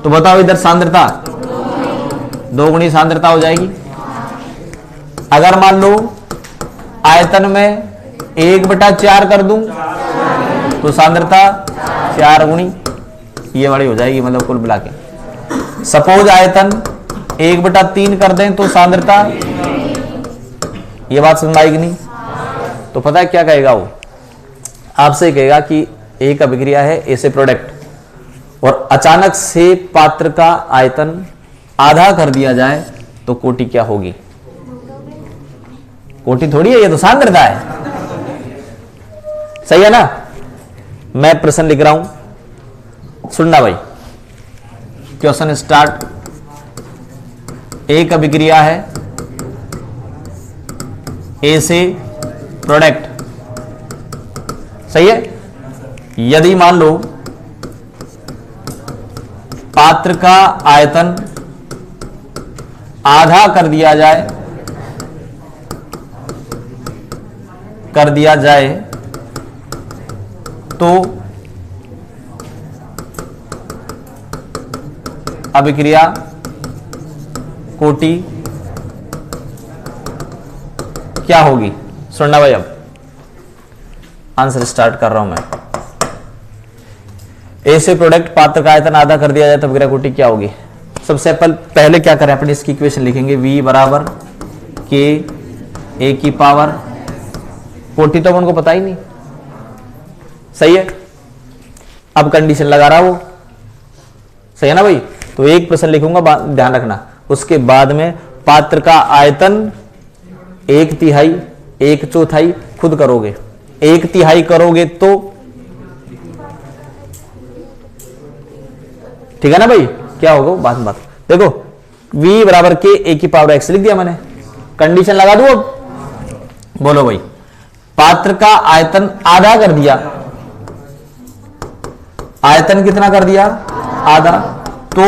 [SPEAKER 1] तो बताओ इधर सांद्रता 2 गुनी सांद्रता हो जाएगी। अगर मान लो आयतन में 1/4 कर दूं तो सांद्रता 4 गुनी ये वाली हो जाएगी, मतलब कुल मिला के। सपोज आयतन 1/3 कर दें तो सांद्रता, ये बात समझ आएगी नहीं? तो पता है क्या कहेगा वो? आपसे कहेगा कि एक अभिक्रिया है, ए से प्रोडक्ट, और अचानक से पात्र का आयतन आधा कर दिया जाए तो कोटि क्या होगी? कोटि थोड़ी है, ये तो सांद्रता है। सही है ना? मैं प्रश्न लिख रहा हूं, सुनना भाई। Question start. एक अभिक्रिया है, ए से प्रोडक्ट, सही है? यदि मान लो पात्र का आयतन आधा कर दिया जाए तो अभिक्रिया कोटि क्या होगी? सुनना भाई, अब आंसर स्टार्ट कर रहा हूं मैं। ए से प्रोडक्ट, पात्र का आयतन आधा कर दिया जाए तो अभिक्रिया कोटि क्या होगी? सबसे पहले क्या करें, अपनी इसकी इक्वेशन लिखेंगे, V बराबर K A की पावर, कोटि तो उनको पता ही नहीं, सही है? अब कंडीशन लगा रहा वो, सही है ना भाई? तो एक प्रश्न लिखूंगा, ध्यान रखना। उसके बाद में पात्र का आयतन 1/3, 1/4 खुद करोगे, 1/3 करोगे तो ठीक है ना भाई? क्या होगा बात देखो, V बराबर K A की पावर X लिख दिया मैंने। कंडीशन लगा दूं अब? बोलो भाई, पात्र का आयतन आधा कर दिया, आयतन कितना कर दिया? आधा, तो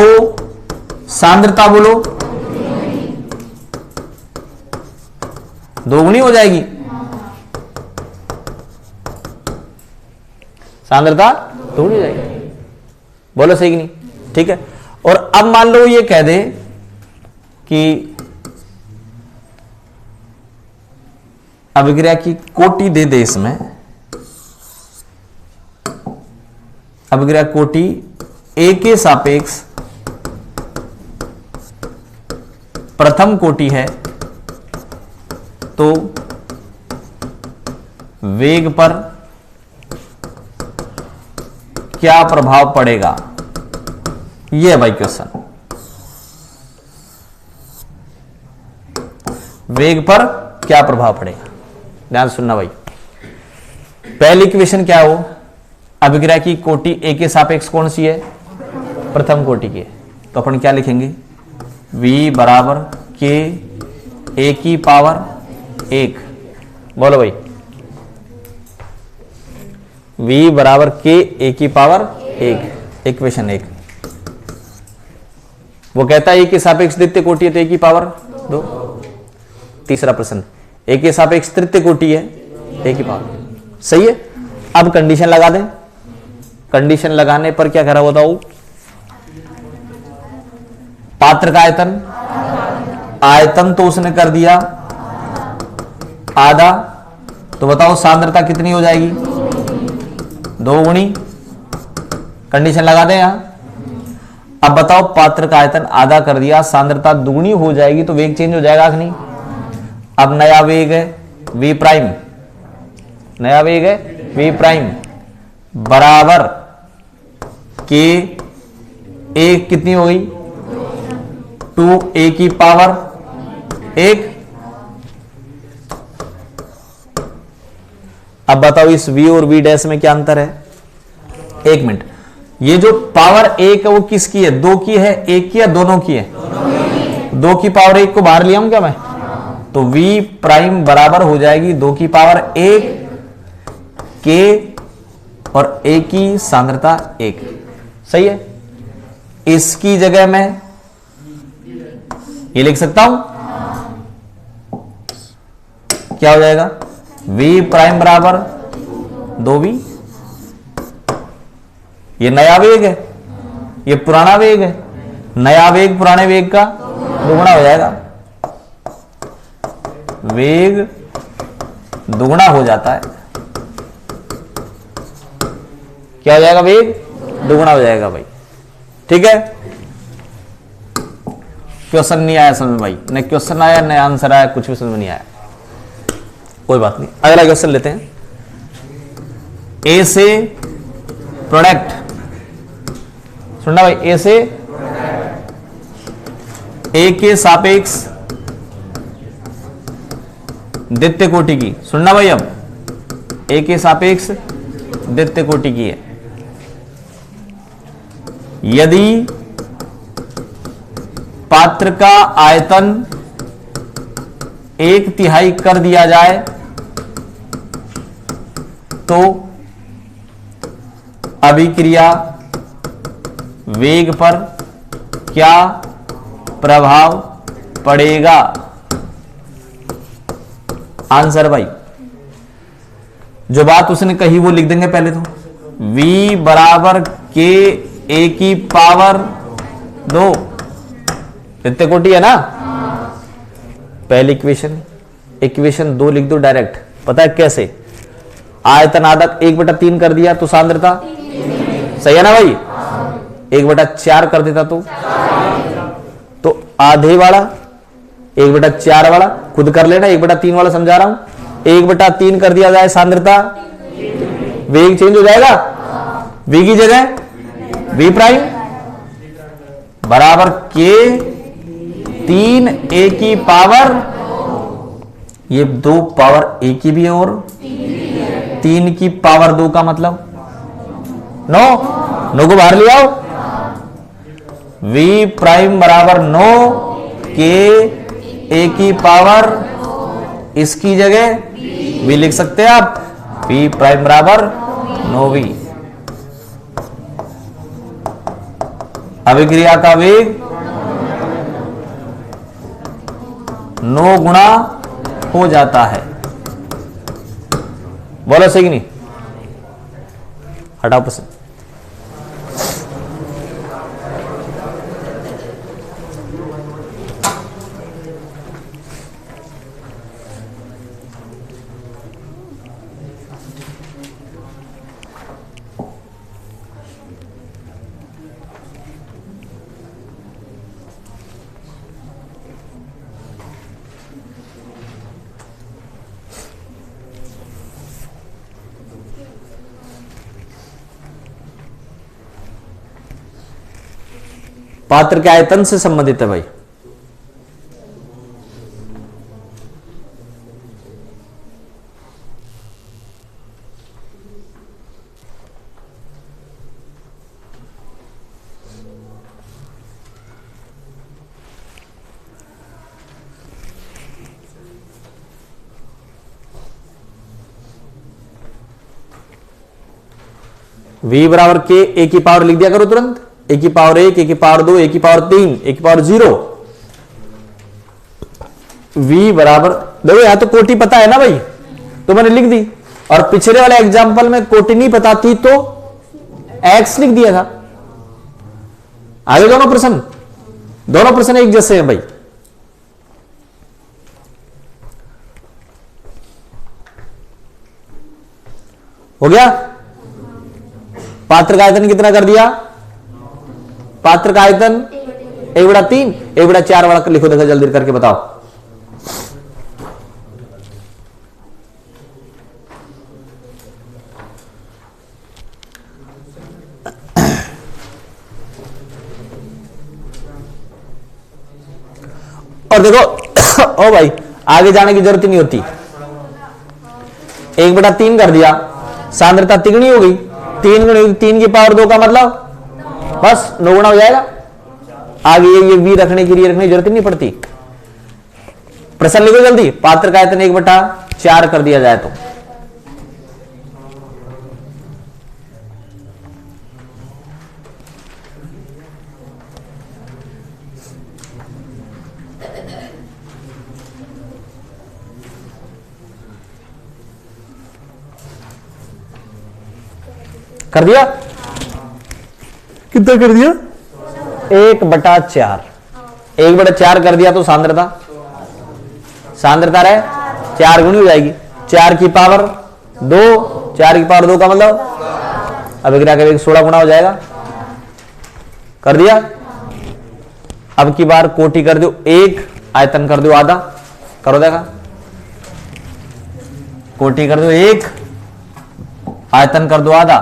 [SPEAKER 1] सांद्रता बोलो 2 गुनी हो जाएगी। सांद्रता 2 गुनी हो जाएगी। बोलो सही कि नहीं? ठीक है। और अब मान लो ये कह दे कि अभिक्रिया की कोटि दे दे, इसमें अभिक्रिया कोटि ए के सापेक्ष प्रथम कोटि है तो वेग पर क्या प्रभाव पड़ेगा? यह है भाई क्वेश्चन। वेग पर क्या प्रभाव पड़ेगा? ध्यान सुनना भाई। पहली इक्वेशन क्या हो? अभिक्रिया की कोटि ए के सापेक्ष कौन सी है? प्रथम कोटि की है। तो अपन क्या लिखेंगे? V बराबर K A की पावर 1। बोलो भाई, V बराबर K A की पावर एक, इक्वेशन एक। वो कहता है ए के सापेक्ष द्वितीय कोटि है तो ए की पावर 2। तीसरा प्रश्न, ए के सापेक्ष तृतीय कोटि है, ए की पावर। सही है। अब कंडीशन लगा दें। कंडीशन लगाने पर क्या करा बताओ? पात्र का आयतन, आयतन तो उसने कर दिया आधा, तो बताओ सांद्रता कितनी हो जाएगी? 2 गुणी। कंडीशन लगा दें यहां। अब बताओ पात्र का आयतन आधा कर दिया, सांद्रता दुगुनी हो जाएगी तो वेग चेंज हो जाएगा कि नहीं? अब नया वेग है v प्राइम, नया वेग है v प्राइम बराबर के एक कितनी हो गई? 2a की पावर 1। अब बताओ इस v और v डैश में क्या अंतर है? 1 मिनट, ये जो पावर 1 है वो किसकी है? 2 की है, 1 की या दोनों की है? 2 की पावर 1 को बाहर लिया हूं क्या मैं? तो v प्राइम बराबर हो जाएगी 2 की पावर 1 के और a की सांद्रता 1। सही है। इसकी जगह मैं ये लिख सकता हूं, क्या हो जाएगा? v प्राइम बराबर 2v। ये नया वेग है, ये पुराना वेग है। नया वेग पुराने वेग का दुगुना हो जाएगा, वेग दुगुना हो जाता है। क्या हो जाएगा? वेग दुगुना हो जाएगा भाई। ठीक है। क्वेश्चन नहीं आया समझ में भाई, न क्वेश्चन आया न आंसर आया, कुछ भी समझ में नहीं आया, कोई बात नहीं। अगला क्वेश्चन लेते हैं। ए से प्रोडक्ट, सुनना भाई, ए से ए के सापेक्ष द्वितीय कोटि की, सुनना भाई, अब ए के सापेक्ष द्वितीय कोटि की है। यदि पात्र का आयतन 1/3 कर दिया जाए तो अभिक्रिया वेग पर क्या प्रभाव पड़ेगा? आंसर भाई, जो बात उसने कही वो लिख देंगे पहले तो। v बराबर के a की पावर 2, द्वितीय कोटि है ना। पहली इक्वेशन, इक्वेशन 2 लिख दो डायरेक्ट। पता है कैसे? आयतन आधा 1/3 कर दिया तो सांद्रता, सही है ना भाई? 1/4 कर देता तो आधे वाला 1/4 वाला खुद कर लेना, 1/3 वाला समझा रहा हूं। 1/3 कर दिया जाए सांद्रता, वेग चेंज हो जाएगा। v की जगह v प्राइम बराबर के 3a की पावर, ये 2 पावर a की भी है और 3 की पावर 2 का मतलब 9 को बाहर ले आओ। v प्राइम बराबर 9 के a की पावर, इसकी जगह v लिख सकते हैं आप, v प्राइम बराबर 9v। अभिक्रिया का वेग 9 गुना हो जाता है। बोलो सही कि नहीं? हटाओ प्रश्न। पात्र के आयतन से संबंधित है भाई। v बराबर के ए की पावर लिख दिया करो तुरंत, ए की पावर 1, ए की पावर 2, ए की पावर 3, ए की पावर 0। v बराबर, देखो यहां तो कोटि पता है ना भाई, तो मैंने लिख दी। और पिछले वाले एग्जाम्पल में कोटि नहीं पता थी तो x लिख दिया था। आगे दोनों प्रश्न एक जैसे हैं भाई। हो गया। पात्र का आयतन कितना कर दिया? पात्र का आयतन 1/3, 1/4 वाला लिखो, देखो जल्दी करके बताओ। और देखो ओ भाई आगे जाने की जरूरत नहीं होती, 1/3 कर दिया, सांद्रता तिगुनी हो गई, 3 की पावर 2 का मतलब बस 9 गुना हो जाएगा। आगे ये v रखने के लिए रखने की जरूरत नहीं पड़ती। प्रश्न लिखो जल्दी। पात्र का आयतन 1/4 कर दिया जाए तो कर दिया, कितना कर दिया? 1/4, 1/4 कर दिया तो सांद्रता रहे 4 गुनी हो जाएगी, 4 की पावर 2, 4 की पावर 2 का मतलब अभिक्रिया का वेग 16 गुना हो जाएगा। कर दिया। अब की बार कोटि कर दो 1, आयतन कर दो आधा, करो देखा। कोटि कर दो 1, आयतन कर दो आधा,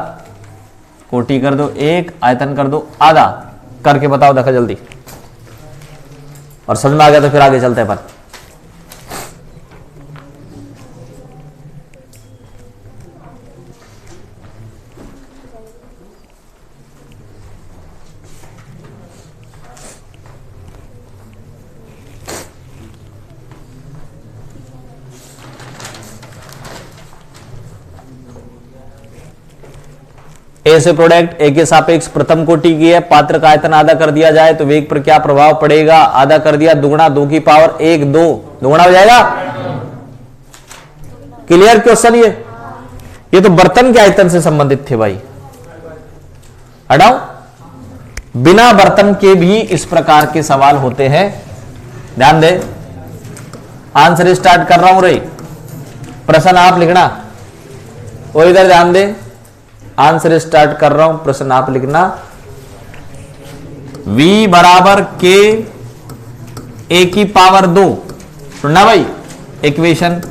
[SPEAKER 1] कोटि कर दो 1, आयतन कर दो आधा, करके बताओ देखा जल्दी। और समझ में आ गया तो फिर आगे चलते हैं अपन। ए से प्रोडक्ट ए के सापेक्ष प्रथम कोटि की है, पात्र का आयतन आधा कर दिया जाए तो वेग पर क्या प्रभाव पड़ेगा? आधा कर दिया, दुगुना, 2 की पावर 1, 2 दुगुना हो जाएगा। क्लियर क्वेश्चन ये तो बर्तन के आयतन से संबंधित थे भाई। हटाओ, बिना बर्तन के भी इस प्रकार के सवाल होते हैं। ध्यान दे, आंसर स्टार्ट कर रहा हूं रे, प्रश्न आप लिखना। और इधर ध्यान दे, आंसर स्टार्ट कर रहा हूं, प्रश्न आप लिखना। v बराबर के ए की पावर 2, सुनना भाई, इक्वेशन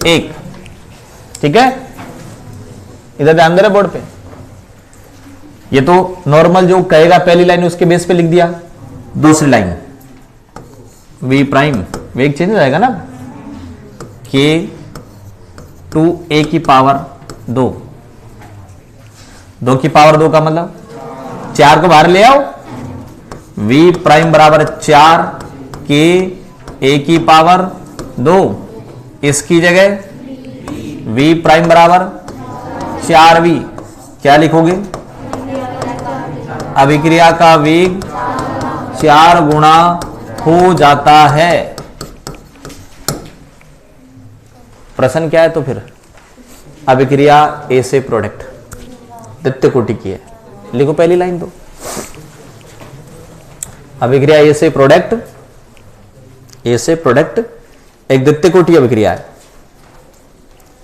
[SPEAKER 1] 1, ठीक है। इधर ध्यान दे रहे बोर्ड पे, ये तो नॉर्मल जो कहेगा पहली लाइन उसके बेस पे लिख दिया। दूसरी लाइन v प्राइम, वेग चेंज हो जाएगा ना, के 2a की पावर 2, 2 की पावर 2 का मतलब 4 को बाहर ले आओ, v प्राइम बराबर 4 के ए की पावर 2, इसकी जगह v प्राइम बराबर 4v, क्या लिखोगे? अभिक्रिया का वेग 4 गुना हो जाता है। प्रश्न क्या है तो फिर अभिक्रिया ए से प्रोडक्ट द्वितीय कोटि की है, लिखो पहली लाइन तो। अभिक्रिया ए से प्रोडक्ट एक द्वितीय कोटि अभिक्रिया है,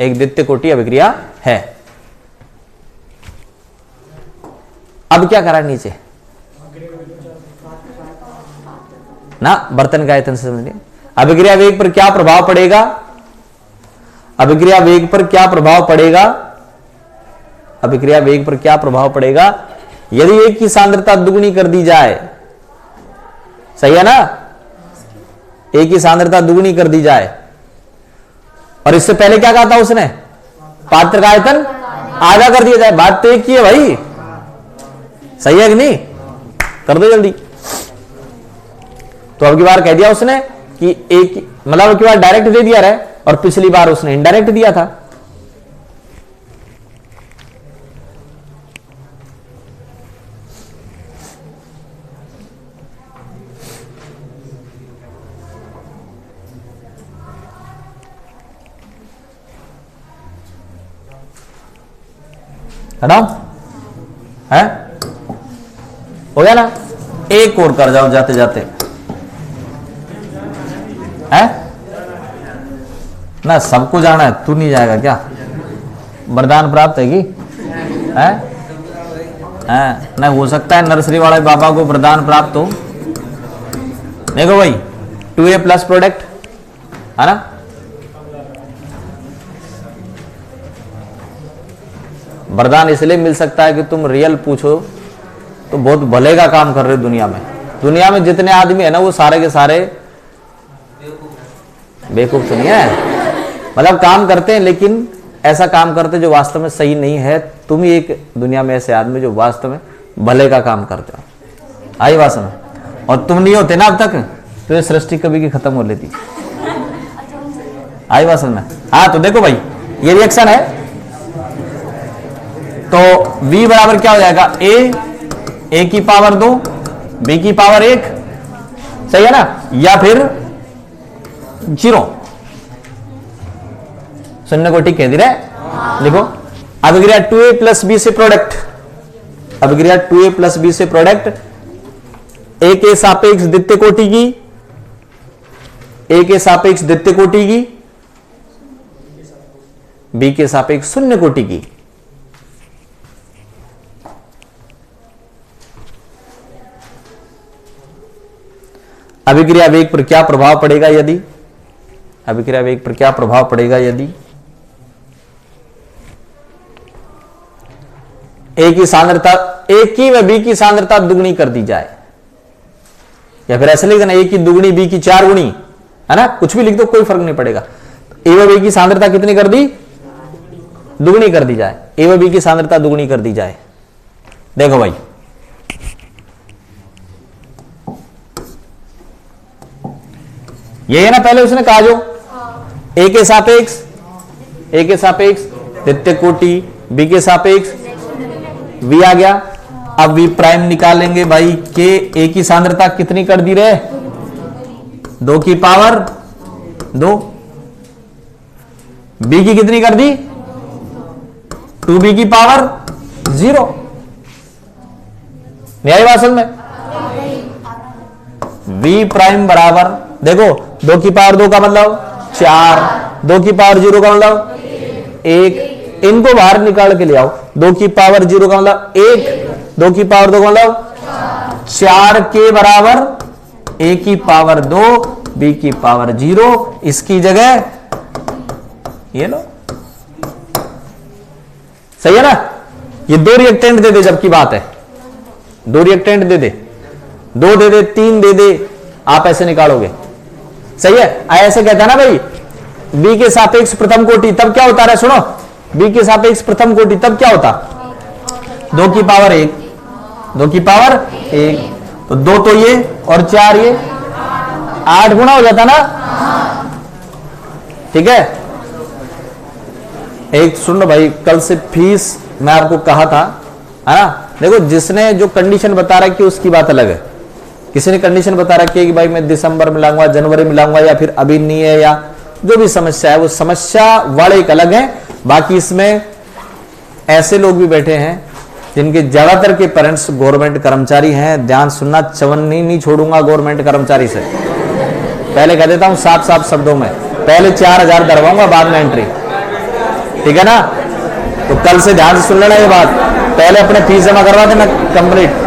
[SPEAKER 1] एक द्वितीय कोटि अभिक्रिया है। अब क्या करा नीचे ना, बर्तन का आयतन से समझिए। अभिक्रिया वेग पर क्या प्रभाव पड़ेगा? अभिक्रिया वेग पर क्या प्रभाव पड़ेगा? अभिक्रिया वेग पर क्या प्रभाव पड़ेगा यदि एक की सांद्रता दुगुनी कर दी जाए? सही है ना, एक की सांद्रता दुगुनी कर दी जाए। और इससे पहले क्या कहा था उसने? पात्र का आयतन आधा कर दिया जाए। बात तो एक ही है भाई, सही है कि नहीं? कर दो जल्दी। तो अब की बार कह दिया उसने कि एक, मतलब अब की बार डायरेक्ट दे दिया रहे, और पिछली बार उसने इनडायरेक्ट दिया था। हटाओ, है हो गया ना। एक और कर जाओ जाते जाते, है ना। सबको जाना है, तू नहीं जाएगा क्या? वरदान प्राप्त है कि है? ना हो सकता है नर्सरी वाले बाबा को वरदान प्राप्त हो। देखो भाई 2a प्लस प्रोडक्ट है ना, वरदान इसलिए मिल सकता है कि तुम रियल पूछो तो बहुत भले का काम कर रहे हो दुनिया में। दुनिया में जितने आदमी है ना वो सारे के सारे बेवकूफ तो नहीं है, मतलब काम करते हैं लेकिन ऐसा काम करते जो वास्तव में सही नहीं है। तुम ही एक दुनिया में ऐसे आदमी जो वास्तव में भले का काम करते हो। आई बात समझ? और तुम नहीं होते ना अब तक तो ये सृष्टि कभी की खत्म हो लेती। आई बात समझ में? हाँ तो देखो भाई ये रिएक्शन है तो V बराबर क्या हो जाएगा? a की पावर 2 b की पावर 1, सही है ना, या फिर 0। सुनने को ठीक कह दी रहे। लिखो अभिक्रिया 2a प्लस बी से प्रोडक्ट, अभिक्रिया 2a प्लस बी से प्रोडक्ट a के सापेक्ष द्वितीय कोटि की, a के सापेक्ष द्वितीय कोटि की, b के सापेक्ष शून्य कोटि की। अभिक्रिया वेग पर क्या प्रभाव पड़ेगा यदि, अभिक्रिया वेग पर क्या प्रभाव पड़ेगा यदि ए की सांद्रता, ए की व बी की सांद्रता दुगनी कर दी जाए, या फिर ऐसे लिख देना ए की दुगनी बी की 4 गुनी, है ना, कुछ भी लिख दो कोई फर्क नहीं पड़ेगा। ए व बी की सांद्रता कितनी कर दी? दुगनी कर दी जाए। ए व बी की सांद्रता दुगनी कर दी जाए। देखो भाई ये है ना, पहले उसने कहा जो ए के सापेक्ष, ए के सापेक्ष द्वितीय कोटि, बी के सापेक्ष वी आ गया। अब वी प्राइम निकालेंगे भाई के ए की सांद्रता कितनी कर दी रहे? 2 की पावर 2, बी की कितनी कर दी? 2b की पावर 0। न्याय वासल में v प्राइम बराबर, देखो 2 की पावर 2 का मतलब 4, 2 की पावर 0 का मतलब 1, इनको बाहर निकाल के ले आओ। 2 की पावर 0 का मतलब 1, 2 की पावर 2 का मतलब 4 के बराबर a की पावर 2, b की पावर 0, इसकी जगह ये लो, सही है ना। ये 2 रिएक्टेंट दे दे जब की बात है, 2 रिएक्टेंट दे दे, 2 दे दे, 3 दे दे, आप ऐसे निकालोगे, सही है। ऐसे कहता है ना भाई बी के सापेक्ष प्रथम कोटि तब क्या होता है? सुनो, बी के सापेक्ष प्रथम कोटि तब क्या होता? 2 की पावर 1, 2 की पावर 1, तो 2 तो ये और 4 ये, 8 गुना हो जाता ना, ठीक है। एक सुन लो भाई, कल से फीस मैं आपको कहा था, है ना। देखो जिसने जो कंडीशन बता रहा है कि उसकी बात अलग है, किसी ने कंडीशन बता रखी है कि भाई मैं दिसंबर में लाऊंगा, जनवरी में लाऊंगा, या फिर अभी नहीं है, या जो भी समस्या है वो समस्या वाले एक अलग है। बाकी इसमें ऐसे लोग भी बैठे हैं जिनके ज्यादातर के पेरेंट्स गवर्नमेंट कर्मचारी हैं। ध्यान सुनना, चवन्नी नहीं छोड़ूंगा गवर्नमेंट कर्मचारी से, पहले कह देता हूं साफ साफ शब्दों में, पहले 4000 दरवाऊंगा बाद में एंट्री, ठीक है ना। तो कल से ध्यान से सुन लेना ये बात, पहले अपने फीस जमा करवा देना कंप्लीट।